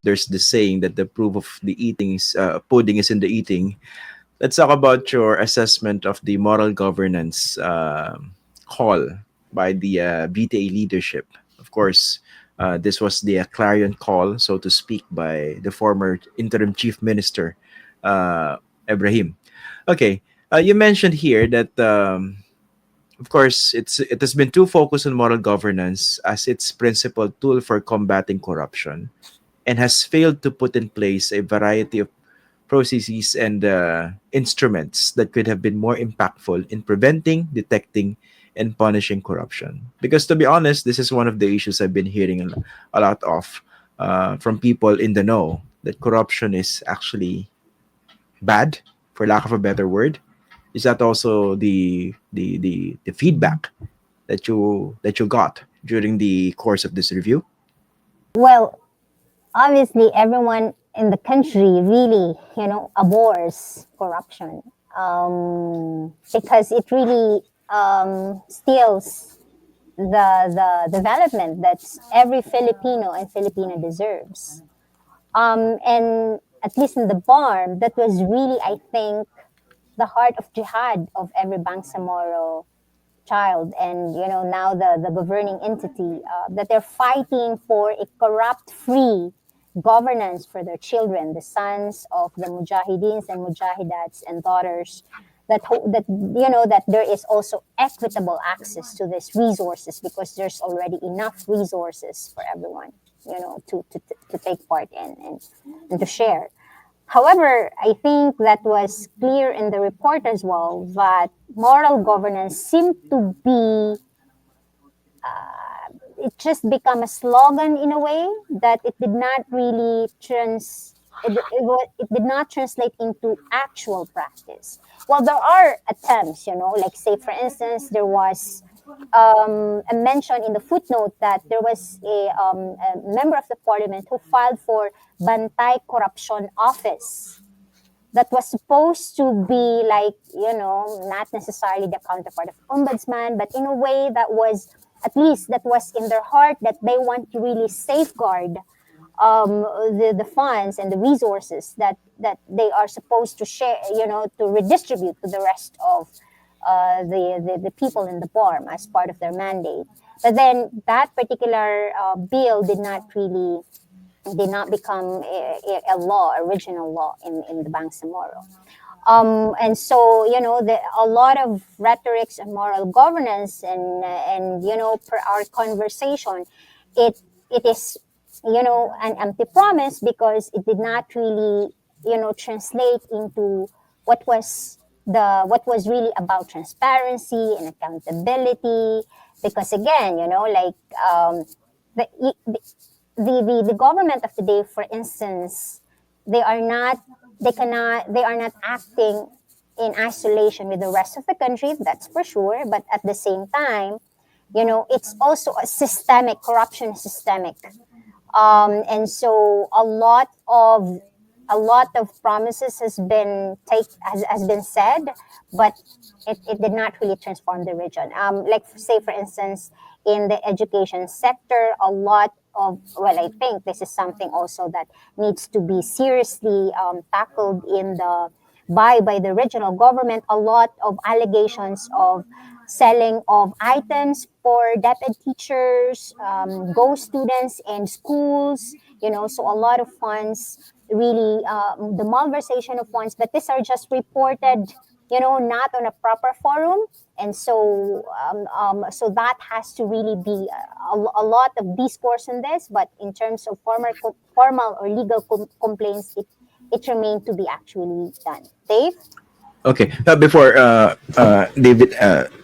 there's the saying that the proof of the pudding is in the eating. Let's talk about your assessment of the moral governance call by the BTA leadership. Of course, this was the clarion call, so to speak, by the former interim chief minister, uh, Ibrahim. Okay, you mentioned here that, of course, it has been too focused on moral governance as its principal tool for combating corruption, and has failed to put in place a variety of processes and instruments that could have been more impactful in preventing, detecting, and punishing corruption. Because to be honest, this is one of the issues I've been hearing a lot of from people in the know, that corruption is actually bad, for lack of a better word. Is that also the feedback that you got during the course of this review? Well, obviously, everyone in the country really, abhors corruption, because it really steals the development that every Filipino and Filipina deserves. And at least in the BARMM, that was really, I think, the heart of jihad of every Bangsamoro child, and now the governing entity, that they're fighting for a corrupt-free governance for their children, the sons of the mujahideen and mujahidats and daughters, that there is also equitable access to these resources, because there's already enough resources for everyone, to take part in, and to share. However, I think that was clear in the report as well, that moral governance seemed to be, it just become a slogan in a way, that it did not really it did not translate into actual practice. Well, there are attempts, like, say, for instance, there was a mention in the footnote that there was a member of the parliament who filed for Bantay Corruption Office, that was supposed to be like, not necessarily the counterpart of ombudsman, but in a way that was, at least that was in their heart, that they want to really safeguard the funds and the resources that they are supposed to share, to redistribute to the rest of the people in the BARMM as part of their mandate. But then that particular bill did not become a law, original law in the Bangsamoro. And so, a lot of rhetorics on moral governance, and per our conversation, it is, an empty promise, because it did not really, translate into what was really about transparency and accountability. Because again, like, the, the government of the day, for instance, they are not acting in isolation with the rest of the country, that's for sure. But at the same time, it's also a systemic corruption, systemic. And so a lot of promises has been said, but it did not really transform the region. Like, say, for instance, in the education sector, a lot of, well, I think this is something also that needs to be seriously tackled by the regional government. A lot of allegations of selling of items for DepEd teachers, ghost students in schools, so a lot of funds, really, the malversation of funds, but these are just reported, not on a proper forum. And so, so that has to really be a lot of discourse on this. But in terms of formal or legal complaints, it remained to be actually done. Dave? Okay. Before David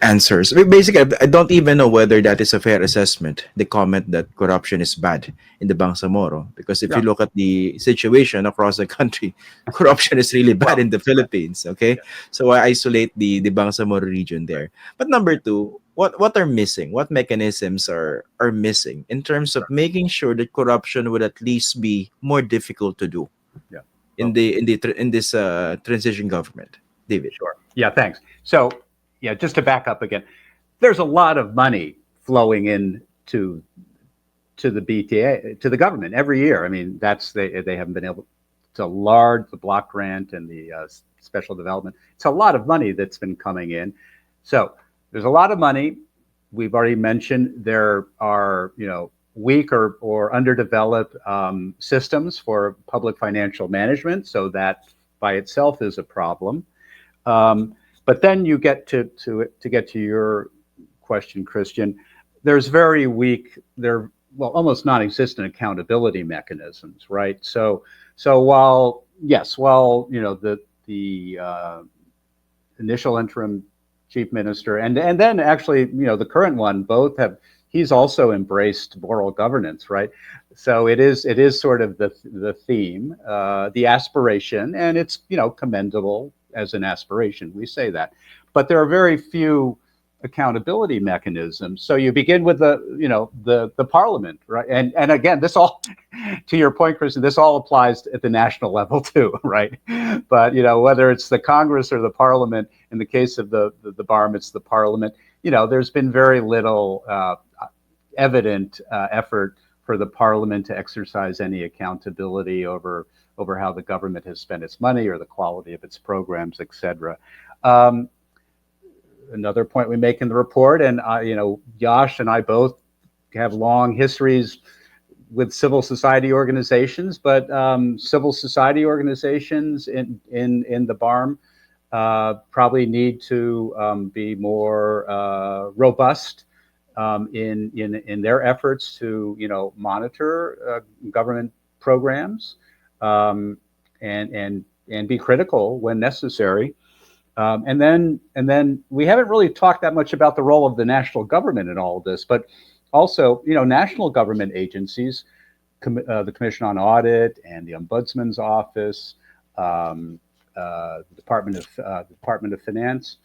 answers, basically, I don't even know whether that is a fair assessment. The comment that corruption is bad in the Bangsamoro, because if you Yeah. look at the situation across the country, corruption is really bad in the Philippines. Okay, so I isolate the Bangsamoro region there. But number two, what are missing? What mechanisms are missing in terms of making sure that corruption would at least be more difficult to do Yeah. in this transition government, David? Sure. Yeah, thanks. So, just to back up again, there's a lot of money flowing into to the BTA, to the government every year. I mean, they haven't been able to large the block grant and the special development. It's a lot of money that's been coming in. So there's a lot of money. We've already mentioned there are, weak or underdeveloped systems for public financial management. So that by itself is a problem. But then you get to get to your question, Christian. There's very weak, almost non-existent accountability mechanisms, right? So while the initial interim chief minister and then actually the current one both have, he's also embraced moral governance, right? So it is sort of the theme, the aspiration, and it's commendable as an aspiration. We say that, but there are very few accountability mechanisms. So you begin with the parliament, right? And again, this all, to your point, Kristen, this all applies at the national level too, right? But whether it's the Congress or the parliament, in the case of the BARMM, it's the parliament. There's been very little evident effort for the parliament to exercise any accountability over how the government has spent its money or the quality of its programs, et cetera. Another point we make in the report, and Yash and I both have long histories with civil society organizations, but civil society organizations in the BARMM probably need to be more robust in their efforts to monitor government programs and be critical when necessary. And then we haven't really talked that much about the role of the national government in all of this, but also, national government agencies, the Commission on Audit and the Ombudsman's Office, the Department of Finance,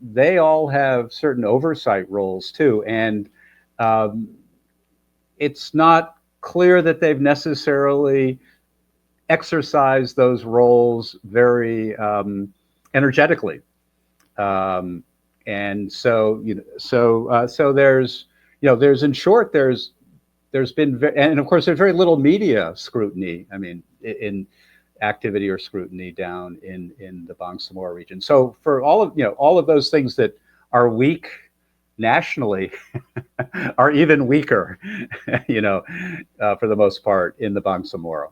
they all have certain oversight roles too, and it's not clear that they've necessarily exercised those roles very energetically, and so there's in short there's been and of course there's very little media scrutiny. I mean, in activity or scrutiny down in the Bangsamoro region. So for all of those things that are weak nationally are even weaker, for the most part in the Bangsamoro.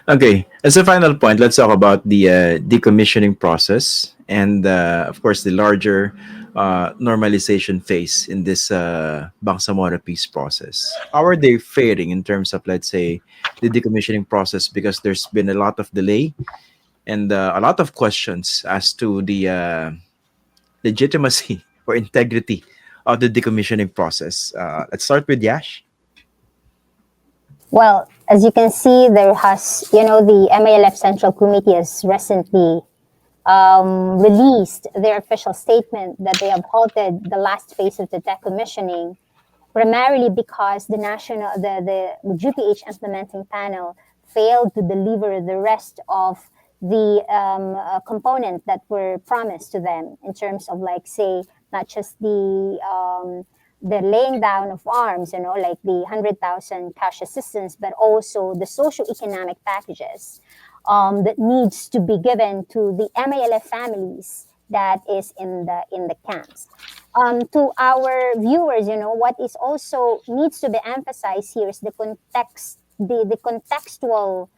Okay, as a final point, let's talk about the decommissioning process and, of course, the larger normalization phase in this Bangsamoro peace process. How are they faring in terms of, let's say, the decommissioning process? Because there's been a lot of delay and a lot of questions as to the legitimacy or integrity of the decommissioning process. Let's start with Yash. Well, as you can see, there has, the MALF Central Committee has recently released their official statement that they have halted the last phase of the decommissioning, primarily because the GPH implementing panel failed to deliver the rest of the component that were promised to them in terms of, like, say, not just the laying down of arms, like the 100,000 cash assistance, but also the socio-economic packages that needs to be given to the MALF families that is in the camps. To our viewers, what is also needs to be emphasized here is the context, the contextual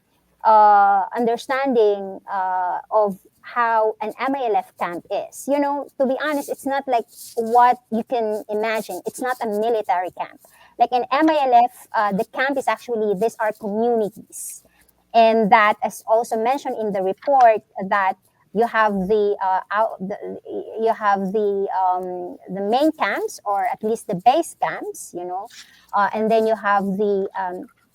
understanding of how an MALF camp is. To be honest, it's not like what you can imagine. It's not a military camp. Like in MALF, the camp is actually, these are communities. And that, as also mentioned in the report, that you have the main camps, or at least the base camps, and then you have the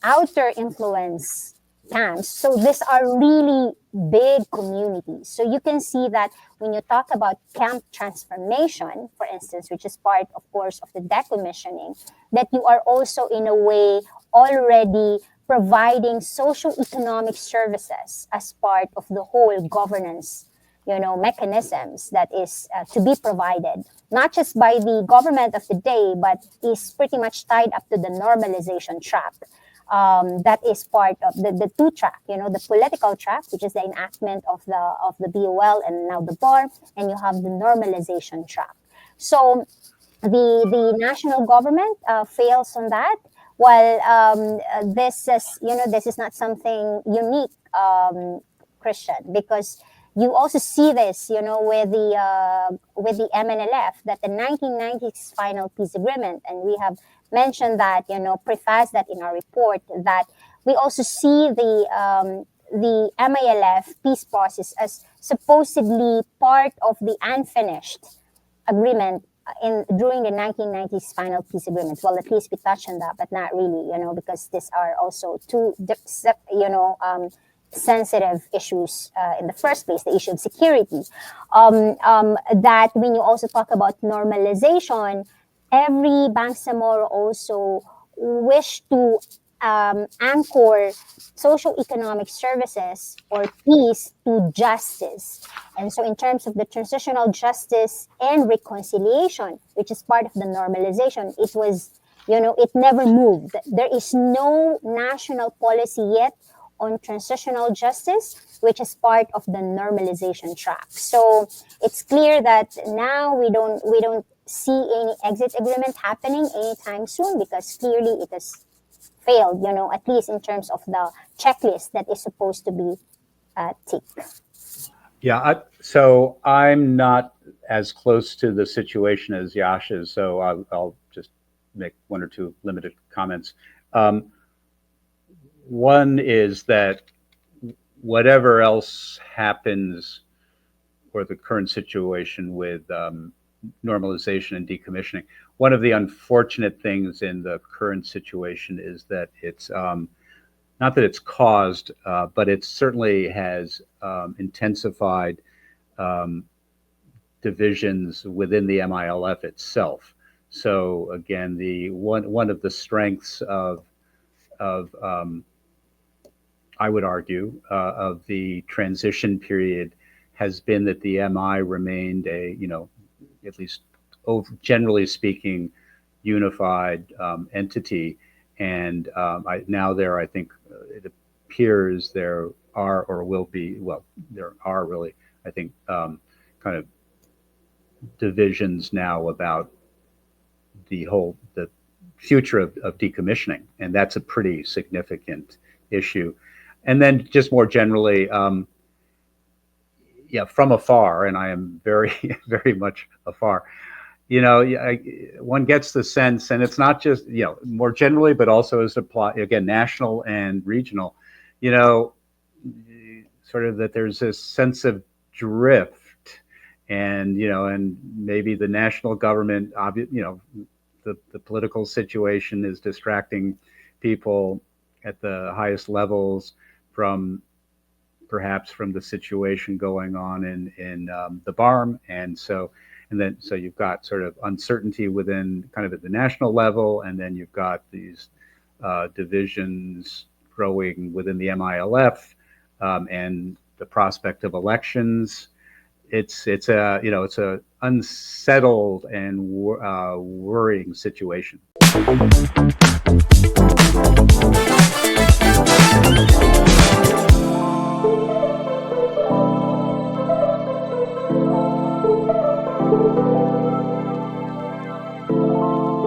outer influence camps. So these are really big communities. So you can see that when you talk about camp transformation, for instance, which is part, of course, of the decommissioning, that you are also in a way already providing socio-economic services as part of the whole governance mechanisms that is to be provided, not just by the government of the day, but is pretty much tied up to the normalization track. That is part of the two track, the political track, which is the enactment of the BOL and now the BARMM, and you have the normalization track. So the national government fails on that. While this is not something unique, Christian, because you also see this, with the MNLF, that the 1990s final peace agreement, and we have mentioned that, preface that in our report, that we also see the MILF peace process as supposedly part of the unfinished agreement during the 1990s final peace agreement. Well, at least we touched on that, but not really, because these are also two, sensitive issues in the first place, the issue of security. That when you also talk about normalization, every Bangsamoro also wish to anchor socio-economic services or peace to justice. And so in terms of the transitional justice and reconciliation, which is part of the normalization, it was, it never moved. There is no national policy yet on transitional justice, which is part of the normalization track. So it's clear that now we don't see any exit agreement happening anytime soon, because clearly it has failed, at least in terms of the checklist that is supposed to be ticked. Yeah, so I'm not as close to the situation as Yash is, so I'll just make one or two limited comments. One is that whatever else happens, or the current situation with normalization and decommissioning, one of the unfortunate things in the current situation is that it's not that it's caused, but it certainly has intensified divisions within the MILF itself. So again, the one of the strengths of I would argue, of the transition period has been that the MI remained a, at least generally speaking, unified entity. And I think it appears there are, or will be, well, there are really, I think, kind of divisions now about the future of decommissioning. And that's a pretty significant issue. And then just more generally, from afar, and I am very, very much afar, one gets the sense, and it's not just, more generally, but also as apply, again, national and regional, sort of that there's this sense of drift, and, and maybe the national government, the political situation is distracting people at the highest levels perhaps from the situation going on in the BARMM. And so you've got sort of uncertainty within kind of at the national level, and then you've got these divisions growing within the MILF, and the prospect of elections. It's a unsettled and worrying situation.